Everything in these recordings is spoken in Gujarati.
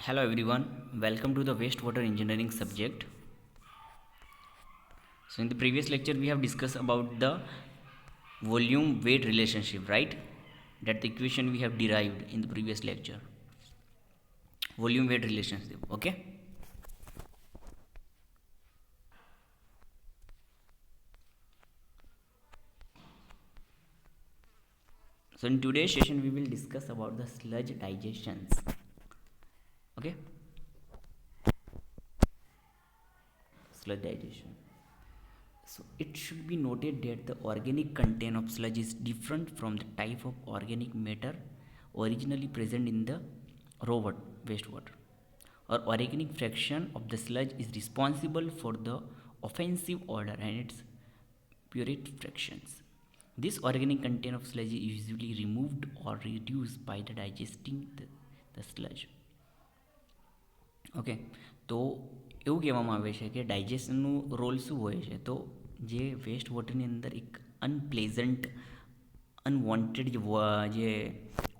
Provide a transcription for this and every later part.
Hello everyone, welcome to the wastewater engineering subject. So in the previous lecture we have discussed about the volume weight relationship, right? That the equation we have derived in the previous lecture. Volume weight relationship, okay? So in today's session we will discuss about the sludge digestions. Okay? Sludge digestion. So it should be noted that the organic content of sludge is different from the type of organic matter originally present in the raw wastewater. Or organic fraction of the sludge is responsible for the offensive odor and its purate fractions. This organic content of sludge is usually removed or reduced by the digesting the sludge. Okay તો એવું કહેવામાં આવે છે કે ડાયજેશનનું રોલ શું હોય છે તો જે વેસ્ટ વોટરની અંદર એક અનપ્લેઝન્ટ અનવોન્ટેડ જે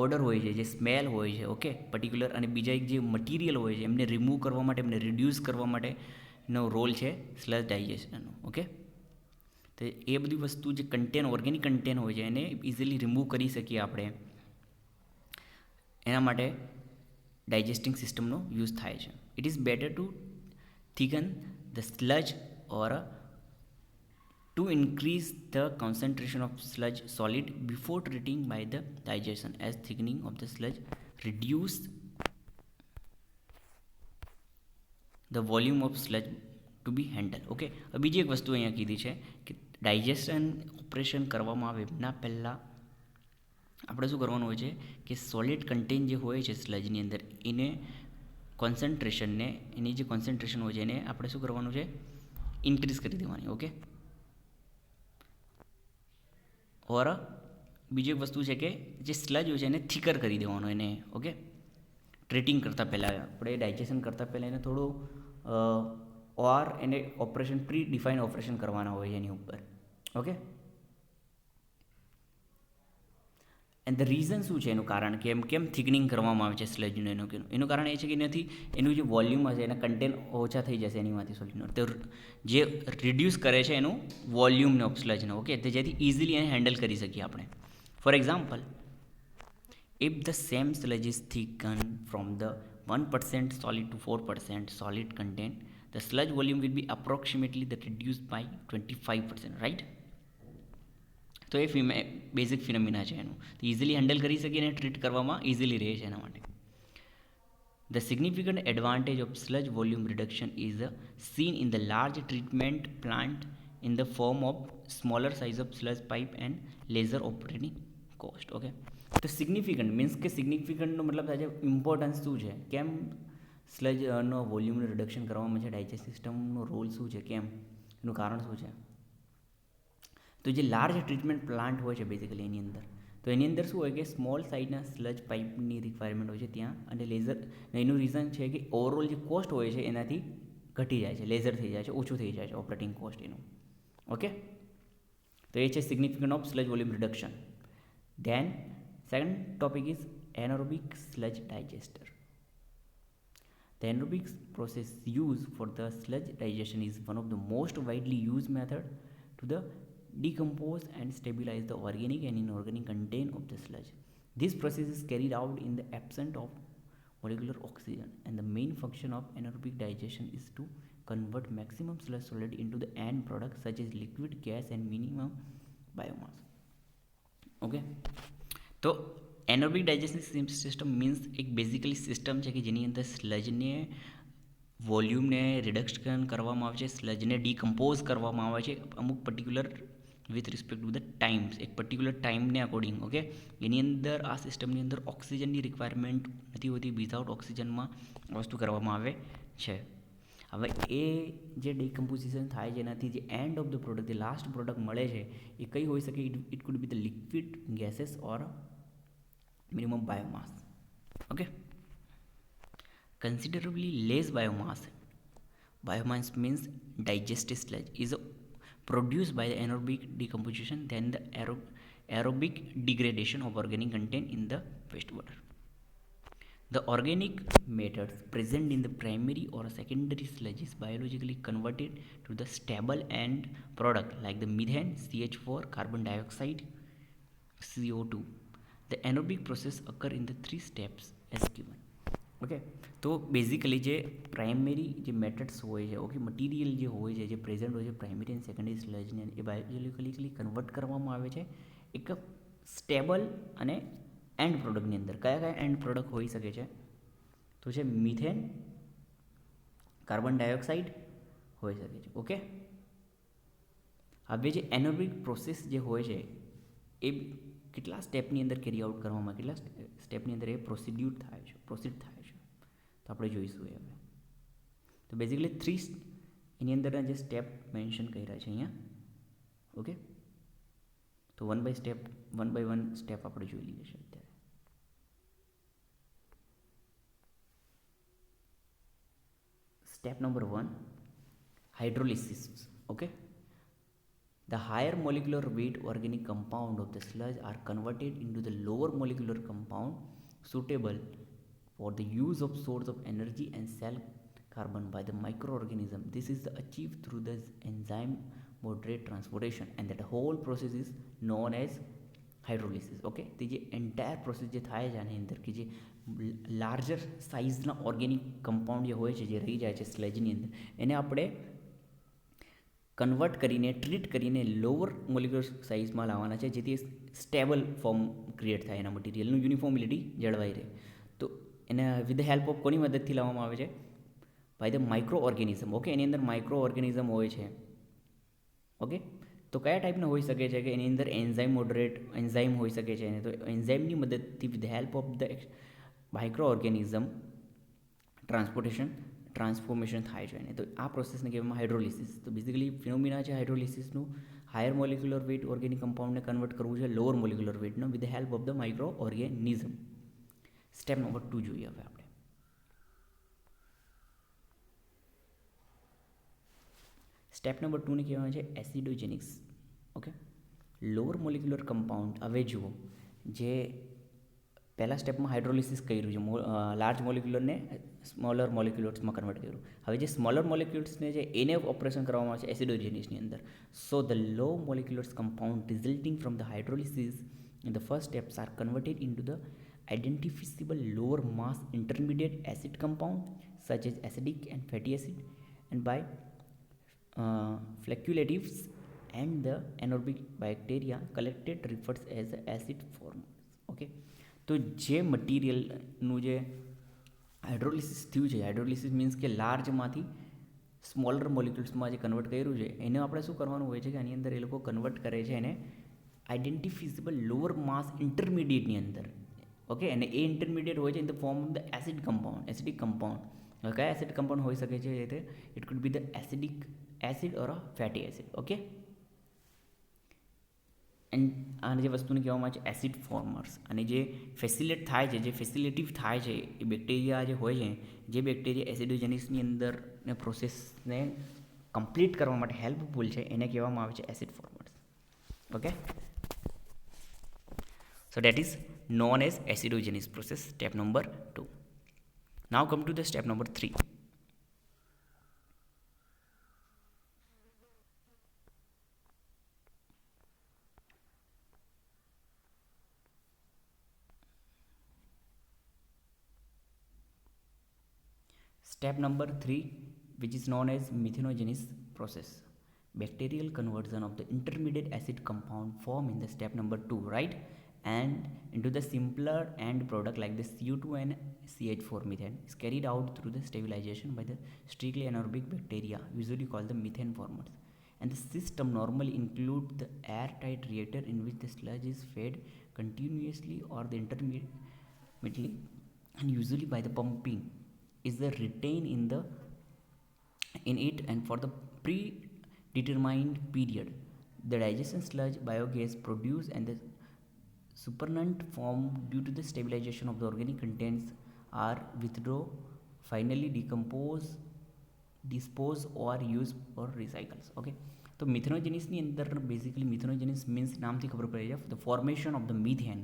ઓર્ડર હોય છે જે સ્મેલ હોય છે ઓકે પર્ટિક્યુલર અને બીજા એક જે મટીરિયલ હોય છે એમને રિમૂવ કરવા માટે એમને રિડ્યુસ કરવા માટેનો રોલ છે સ્લજ ડાયજેશનનો ઓકે તો એ બધી વસ્તુ જે કન્ટેન ઓર્ગેનિક કન્ટેન હોય છે એને ઇઝીલી રિમૂવ કરી શકીએ આપણે એના માટે ડાયજેસ્ટિંગ સિસ્ટમનો યુઝ થાય છે. It is better to thicken the sludge or to increase the concentration of sludge solid before treating by the digestion as thickening of the sludge reduce the volume of sludge to be handled. Okay બીજી એક વસ્તુ અહીંયા કીધી છે કે ડાયજેશન ઓપરેશન કરવામાં આવે એના પહેલાં આપણે શું કરવાનું હોય છે કે સોલિડ કન્ટેન જે હોય છે સ્લજની અંદર એને કોન્સન્ટ્રેશનને એની જે કોન્સન્ટ્રેશન હોય છે એને આપણે શું કરવાનું છે ઇન્ક્રીઝ કરી દેવાની ઓકે ઓર બીજી એક વસ્તુ છે કે જે સ્લજ હોય છે એને થીકર કરી દેવાનો એને ઓકે ટ્રીટિંગ કરતાં પહેલાં આપણે ડાયજેશન કરતાં પહેલાં એને થોડું ઓર એને ઓપરેશન પ્રી ડિફાઇન ઓપરેશન કરવાના હોય છે એની ઉપર ઓકે એન્ડ ધ રીઝન શું છે એનું કારણ કેમ થિકનિંગ કરવામાં આવે છે સ્લજનું એનું કારણ એ છે કે એનાથી એનું જે વોલ્યુમ હશે એના કન્ટેન્ટ ઓછા થઈ જશે એનીમાંથી સોલ્યુશન તો જે રિડ્યુસ કરે છે એનું વોલ્યુમને ઓફ સ્લજનો ઓકે તો જેથી ઇઝીલી એને હેન્ડલ કરી શકીએ આપણે for example if the same sludge is thicken from the 1% solid to 4% solid content the sludge volume will be approximately that reduced by 25%, right? તો એ બેઝિક ફિનોમિના છે એનું તો ઇઝીલી હેન્ડલ કરી શકીએ અને ટ્રીટ કરવામાં ઇઝીલી રહે છે એના માટે the significant advantage of sludge volume reduction is seen in the large treatment plant in the form of smaller size of sludge pipe and lesser operating cost okay તો સિગ્નિફિકન્ટ મીન્સ કે સિગ્નિફિકન્ટનો મતલબ થાય છે ઇમ્પોર્ટન્સ શું છે કેમ સ્લજનો વોલ્યુમનું રિડક્શન કરવામાં છે ડાયજેસ્ટ સિસ્ટમનો રોલ શું છે કેમ એનું કારણ શું છે તો જે લાર્જ ટ્રીટમેન્ટ પ્લાન્ટ હોય છે બેઝિકલી એની અંદર તો એની અંદર શું હોય કે સ્મોલ સાઇઝના સ્લજ પાઇપની રિક્વાયરમેન્ટ હોય છે ત્યાં અને લેઝર એનું રીઝન છે કે ઓવરઓલ જે કોસ્ટ હોય છે એનાથી ઘટી જાય છે લેઝર થઈ જાય છે ઓછું થઈ જાય છે ઓપરેટિંગ કોસ્ટ એનું ઓકે તો એ છે significant of sludge volume reduction then second topic is anaerobic sludge digester The anaerobic process used for the sludge digestion is one of the most widely used method to the decompose and stabilize the organic and inorganic content of the sludge. This process is carried out in the absence of molecular oxygen, and the main function of anaerobic digestion is to convert maximum sludge solid into the end product such as liquid, gas, and minimum biomass. Okay, તો એનરોબિક ડાયજેસ્ટિવ સિસ્ટમ મીન્સ એક બેઝિકલી સિસ્ટમ છે કે જેની અંદર સ્લજને વોલ્યુમને રિડક્શન કરવામાં આવે છે સ્લજને ડીકમ્પોઝ કરવામાં આવે છે અમુક particular with respect to the times એક પર્ટિક્યુલર ટાઈમને અકોર્ડિંગ ઓકે એની અંદર આ સિસ્ટમની અંદર ઓક્સિજનની રિક્વાયરમેન્ટ નથી હોતી વિધાઉટ ઓક્સિજનમાં વસ્તુ કરવામાં આવે છે હવે એ જે ડીકમ્પોઝિશન થાય છે એનાથી જે એન્ડ ઓફ ધ પ્રોડક્ટ જે લાસ્ટ પ્રોડક્ટ મળે છે એ કઈ હોઈ શકે it could be the liquid gases or minimum biomass. Okay, considerably less biomass. Biomass means digested sludge is produced by the anaerobic decomposition than the aerobic degradation of organic content in the wastewater. The organic matters present in the primary or secondary sludge is biologically converted to the stable end product like the methane, CH4, carbon dioxide, CO2. The anaerobic process occur in the 3 steps as given. Okay, તો બેઝિકલી જે પ્રાઇમરી જે મેથડ્સ હોય છે, ઓકે, મટીરિયલ જે હોય છે, જે પ્રેઝન્ટ હોય છે પ્રાઇમરી એન્ડ સેકન્ડરી સ્લજને, એ બાયોલોજીકલી કન્વર્ટ કરવામાં આવે છે એક સ્ટેબલ અને એન્ડ પ્રોડક્ટની અંદર. કયા કયા એન્ડ પ્રોડક્ટ હોઈ શકે છે? તો છે મિથેન, કાર્બન ડાયોક્સાઇડ હોઈ શકે છે. ઓકે, હવે જે એનારોબિક પ્રોસેસ જે હોય છે એ કેટલા સ્ટેપની અંદર કેરી આઉટ કરવામાં, કેટલા સ્ટેપની અંદર એ પ્રોસીડ થાય છે, તો આપણે જોઈશું એ હવે. તો બેઝિકલી 3 એની અંદરના જે સ્ટેપ મેન્શન કર્યા છે અહીંયા. ઓકે, તો વન બાય વન સ્ટેપ આપણે જોઈ લઈએ છીએ અત્યારે. Step number 1, hydrolysis. Okay, the higher molecular weight organic compound of the sludge are converted into the lower molecular compound suitable for the use of source of energy and cell carbon by the microorganism. This is achieved through the enzyme moderate transportation, and that whole process is known as hydrolysis. Okay, તે જે એન્ટાયર પ્રોસેસ જે થાય છે આની અંદર, કે જે લાર્જર સાઇઝના ઓર્ગેનિક કમ્પાઉન્ડ જે હોય છે, જે રહી જાય છે સ્લેજની અંદર, એને આપણે કન્વર્ટ કરીને, ટ્રીટ કરીને લોઅર મોલિક્યુલર સાઇઝમાં લાવવાના છે, જેથી સ્ટેબલ ફોર્મ ક્રિએટ થાય, એના મટીરિયલનું યુનિફોર્મિલિટી જળવાઈ રહે. તો એને વિથ ધ હેલ્પ ઓફ કોની મદદથી લાવવામાં આવે છે? By the micro organism. Okay, એની અંદર માઇક્રો ઓર્ગેનિઝમ હોય છે. ઓકે, તો કયા ટાઈપના હોઈ શકે છે? કે એની અંદર એન્ઝાઇમ હોઈ શકે છે. તો એન્ઝાઇમની મદદથી with the help of the micro organism transformation થાય છે એને. તો આ પ્રોસેસને કહેવામાં હાઇડ્રોલિસિસ. તો બેઝિકલી ફિનોમિના છે હાઇડ્રોલિસિસનું, હાયર મોલિક્યુલર વેઇટ ઓર્ગેનિક કમ્પાઉન્ડને કન્વર્ટ કરવું છે લોઅર મોલિક્યુલર વેઇટનો with the help of the micro organism. Step number 2 જોઈએ હવે આપણે. સ્ટેપ નંબર 2 ને કહેવામાં છે acidogenics. Okay, lower molecular compound. હવે જુઓ, જે પહેલા સ્ટેપમાં હાઇડ્રોલિસિસ કર્યું છે, લાર્જ મોલિક્યુલરને સ્મોલર મોલિક્યુલ્સમાં કન્વર્ટ કર્યું. હવે જે સ્મોલર મોલિક્યુલ્સને છે એને ઓપરેશન કરવામાં આવે છે એસિડોજેનિસની અંદર. So the low moleculars compound resulting from the hydrolysis in the first steps are converted into the identifiable lower mass intermediate acid compound such as acidic and fatty acid, and by flocculatives and the anaerobic bacteria collected refers as acid formers. Okay, તો જે મટીરિયલનું જે હાઇડ્રોલિસિસ થયું છે, હાઇડ્રોલિસિસ મીન્સ કે લાર્જમાંથી સ્મોલર મોલિક્યુલ્સમાં જે કન્વર્ટ કર્યું છે, એને આપણે શું કરવાનું હોય છે કે આની અંદર એ લોકો કન્વર્ટ કરે છે એને આઇડેન્ટિફિઝેબલ લોઅર માસ ઇન્ટરમીડિયેટની અંદર. ઓકે, અને એ ઇન્ટરમીડિયેટ હોય છે in the form of the acid compound, acidic compound. હવે કયા એસિડ કમ્પાઉન્ડ હોઈ શકે છે? એ it could be the acidic acid or a fatty acid. Okay, and આને જે વસ્તુને કહેવામાં આવે છે એસિડ ફોર્મર્સ. અને જે ફેસિલેટ થાય છે, જે ફેસિલિટિવ થાય છે, એ બેક્ટેરિયા જે હોય છે, જે બેક્ટેરિયા એસિડોજેનિસની અંદરને પ્રોસેસને કમ્પ્લીટ કરવા માટે હેલ્પફુલ છે, એને કહેવામાં આવે છે acid formers. Okay, so that is known as acidogenesis process, step number 2. Now come to the step number 3. Step number 3, which is known as methanogenesis process, bacterial conversion of the intermediate acid compound formed in the step number 2, right, and into the simpler end product like the CO2 and CH4 methane is carried out through the stabilization by the strictly anaerobic bacteria, usually called the methane formers. And the system normally includes the airtight reactor in which the sludge is fed continuously or the intermittently, and usually by the pumping is the retained in it, and for the predetermined period the digestion sludge biogas produced and the supernatant form due to the stabilization of the organic contents are withdrawn, finally dispose or use or recycles. Okay, તો મિથેનોજેનિસની અંદર બેઝિકલી મિથેનોજેનિસ મીન્સ નામથી ખબર પડી જાય the formation of the methane.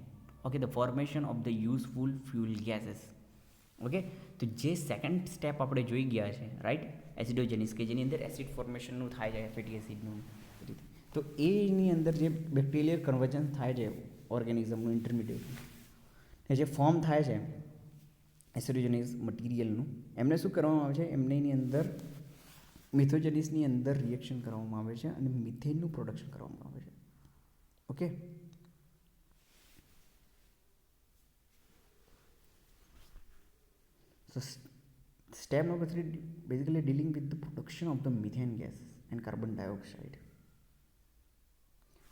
Okay, the formation of the useful fuel gases. Okay, તો જે સેકન્ડ સ્ટેપ આપણે જોઈ ગયા છે રાઈટ, એસિડોજેનિસ, કે જેની અંદર એસિડ ફોર્મેશનનું થાય છે ફેટી એસિડનું રીતે, તો એની અંદર જે બેક્ટેરિયલ કન્વર્જન્સ થાય છે ઓર્ગેનિઝમનું ઇન્ટરમીડિયેટ એ જે ફોર્મ થાય છે એસિડોજેનિસ મટીરિયલનું, એમને શું કરવામાં આવે છે, એમને એની અંદર મિથોજેનિસની અંદર રિએક્શન કરવામાં આવે છે અને મિથેનનું પ્રોડક્શન કરવામાં આવે છે. Okay, so step number 3 basically dealing with the production of the methane gas and carbon dioxide.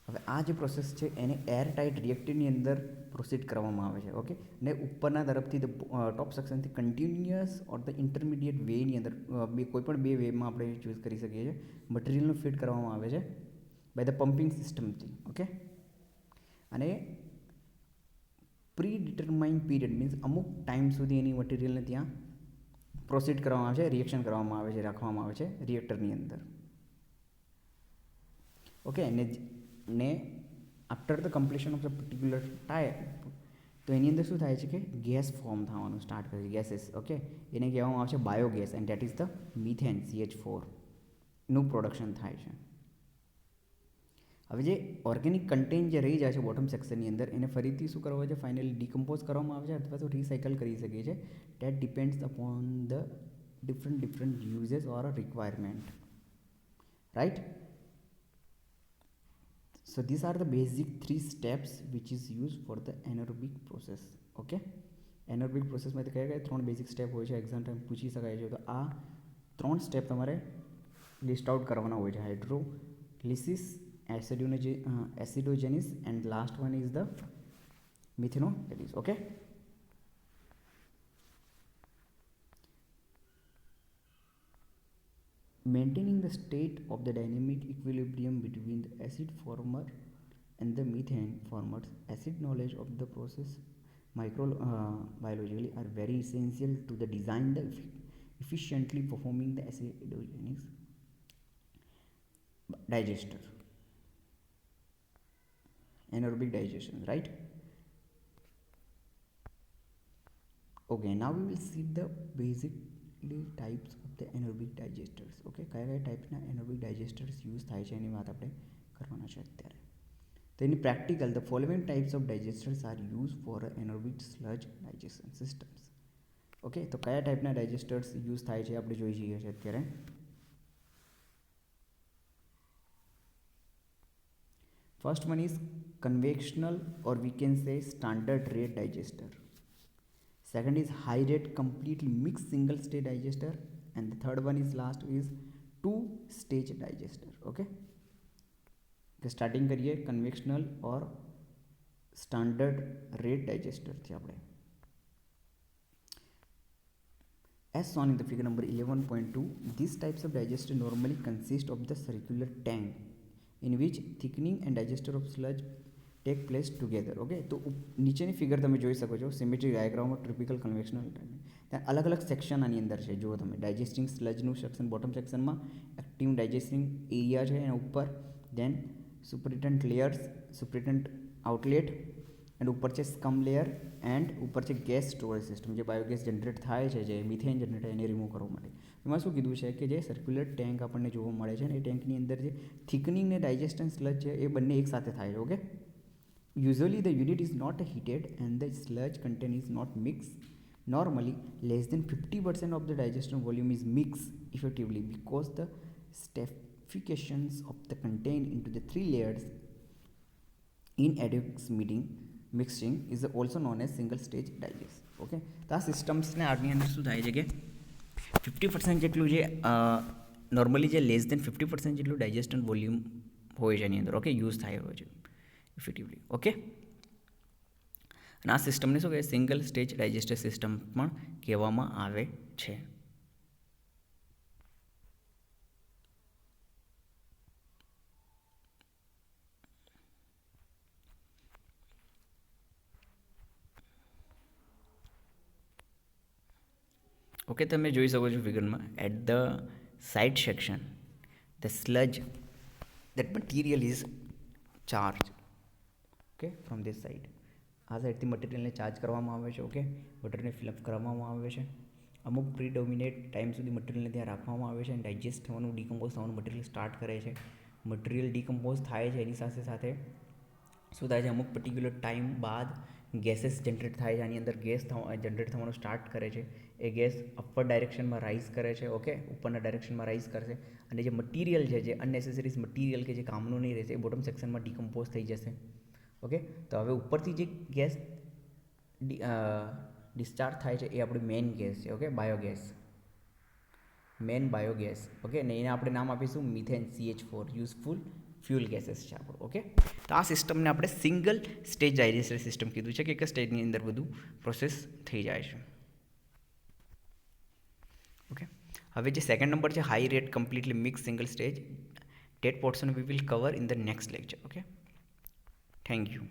હવે આ જે પ્રોસેસ છે એને એર ટાઇટ રિએક્ટરની અંદર પ્રોસીડ કરવામાં આવે છે. ઓકે, ને ઉપરના તરફથી ટોપ સેક્શનથી કન્ટિન્યુઅસ ઓર ધ ઇન્ટરમીડિયેટ વેની અંદર કોઈપણ બે વેમાં આપણે ચૂઝ કરી શકીએ છીએ, મટીરિયલનું ફીડ કરવામાં આવે છે બાય ધ પમ્પિંગ સિસ્ટમથી. ઓકે, અને પ્રી ડિટરમાઇન પીરિયડ મીન્સ અમુક ટાઈમ સુધી એની મટીરિયલને ત્યાં પ્રોસીડ કરવામાં આવે છે, રિએક્શન કરવામાં આવે છે, રાખવામાં આવે છે રિએક્ટરની અંદર. ઓકે, ને after the completion of the particular time, તો એની અંદર શું થાય છે કે ગેસ ફોર્મ થવાનું સ્ટાર્ટ કરે છે, ગેસીસ. ઓકે, એને કહેવામાં આવે છે biogas and that is the methane CH4 નું પ્રોડક્શન થાય છે. હવે જે ઓર્ગેનિક કન્ટેન્ટ જે રહી જાય છે બોટમ સેક્શનની અંદર, એને ફરીથી શું કરવા છે, ફાઇનલી ડિકમ્પોઝ કરવામાં આવે છે અથવા તો રિસાયકલ કરી શકીએ છીએ. Date depends upon the different uses or requirement, right. So these are the basic 3 steps which is used for the anaerobic process. Okay, anaerobic process માં કયા કયા 3 બેઝિક સ્ટેપ હોય છે, એક્ઝામ ટાઈમ પૂછી શકાય છે. તો આ 3 સ્ટેપ તમારે લિસ્ટ આઉટ કરવાના હોય છે: hydrolysis, acidogenesis and last one is the methanolysis. Okay, maintaining the state of the dynamic equilibrium between the acid former and the methane formers. Acid knowledge of the process microbiologically are very essential to the design the efficiently performing the acidogenesis digester, anaerobic digestion, right? Okay, now we will see the basic types of the anaerobic digesters. Okay, કયા કયા ટાઈપના એનરોબિક ડાયજેસ્ટર્સ યુઝ થાય છે એની વાત આપણે કરવાના છે અત્યારે. તો એની practical the following types of digesters are use for anaerobic sludge digestion systems. Okay, તો કયા ટાઈપના ડાયજેસ્ટર્સ યુઝ થાય છે આપણે જોઈ જઈએ છીએ અત્યારે. First one is conventional or we can say standard rate digester. Second is high rate completely mixed single stage digester, and the third one is last is two stage digester. Okay, तो starting करिए conventional और standard rate digester थी आपने. As shown in the figure number 11.2, these types of digester normally consist of the circular tank in which thickening and digester of sludge take place together. Okay, તો નીચેની ફિગર તમે જોઈ શકો છો, સિમેટ્રી ડાયાગ્રામમાં ટ્રિપિકલ કન્વેક્શનલ ત્યાં અલગ અલગ સેક્શન આની અંદર છે. જુઓ તમે, ડાયજેસ્ટિંગ સ્લજનું સેક્શન બોટમ સેક્શનમાં, એક્ટિવ ડાયજેસ્ટિંગ એરિયા છે એના ઉપર, દેન સુપરિટન્ટ લેયર્સ, સુપરિટન્ટ આઉટલેટ, એન્ડ ઉપર છે સ્કમ લેયર, એન્ડ ઉપર છે ગેસ સ્ટોરેજ સિસ્ટમ. જે બાયોગેસ જનરેટ થાય છે, જે મિથેન જનરેટ થાય એને રિમૂવ કરવા માટે. એમાં શું કીધું છે કે જે સર્ક્યુલર ટેન્ક આપણને જોવા મળે છે ને, એ ટેન્કની અંદર જે થિકનિંગ ને ડાયજેસ્ટન સ્લજ છે એ બંને એકસાથે થાય છે. Okay, usually the unit is not heated and the sludge content is not mixed. Normally less than 50% of the digestion volume is mixed effectively because the stratifications of the content into the 3 layers in adequate mixing is also known as single stage digest. Okay, તો આ સિસ્ટમ્સને આની અંદર શું થાય છે કે 50% જેટલું જે નોર્મલી જે લેસ દેન 50% જેટલું ડાયજેસ્ટન વોલ્યુમ હોય છે એની અંદર. ઓકે, યુઝ થાય હોય છે ઇફેક્ટિવલી. ઓકે, અને આ સિસ્ટમને શું કહેવાય, સિંગલ સ્ટેજ ડાયજેસ્ટર સિસ્ટમ પણ કહેવામાં આવે છે. ઓકે, તમે જોઈ શકો છો ફિગરમાં, at the side section the sludge that material is charged, okay, from this side. આ સાઈડથી મટીરિયલને ચાર્જ કરવામાં આવે છે. ઓકે, મટીરિયલને ફિલઅપ કરવામાં આવે છે. અમુક પ્રીડોમિનેટ ટાઈમ સુધી મટીરિયલને ત્યાં રાખવામાં આવે છે અને ડાયજેસ્ટ થવાનું, ડીકમ્પોઝ થવાનું મટીરિયલ સ્ટાર્ટ કરે છે. મટીરિયલ ડીકમ્પોઝ થાય છે, એની સાથે સાથે શું થાય છે, અમુક પર્ટિક્યુલર ટાઈમ બાદ ગેસીસ જનરેટ થાય છે. આની અંદર ગેસ જનરેટ થવાનું સ્ટાર્ટ કરે છે. એ ગેસ અપર ડાયરેક્શનમાં રાઇઝ કરે છે. ઓકે, ઉપરના ડાયરેક્શનમાં રાઇઝ કરશે અને જે મટીરિયલ છે, જે અનનેસેસરીઝ મટીરિયલ કે જે કામનું નહીં રહેશે, એ બોટમ સેક્શનમાં ડીકમ્પોઝ થઈ જશે. ઓકે, તો હવે ઉપરથી જે ગેસ ડિસ્ચાર્જ થાય છે એ આપણી મેઇન ગેસ છે. Okay, biogas, man biogas. Okay, ને એને આપણે નામ આપીશું methane CH4, useful fuel gases છે આપણું. ઓકે, તો આ સિસ્ટમને આપણે સિંગલ સ્ટેજ ડાયજેસ્ટર સિસ્ટમ કીધું છે કે એક સ્ટેજની અંદર બધું પ્રોસેસ થઈ જાય છે. ઓકે, હવે જે સેકન્ડ નંબર છે, high rate completely mix single stage, that portion we will cover in the next lecture. Okay, thank you.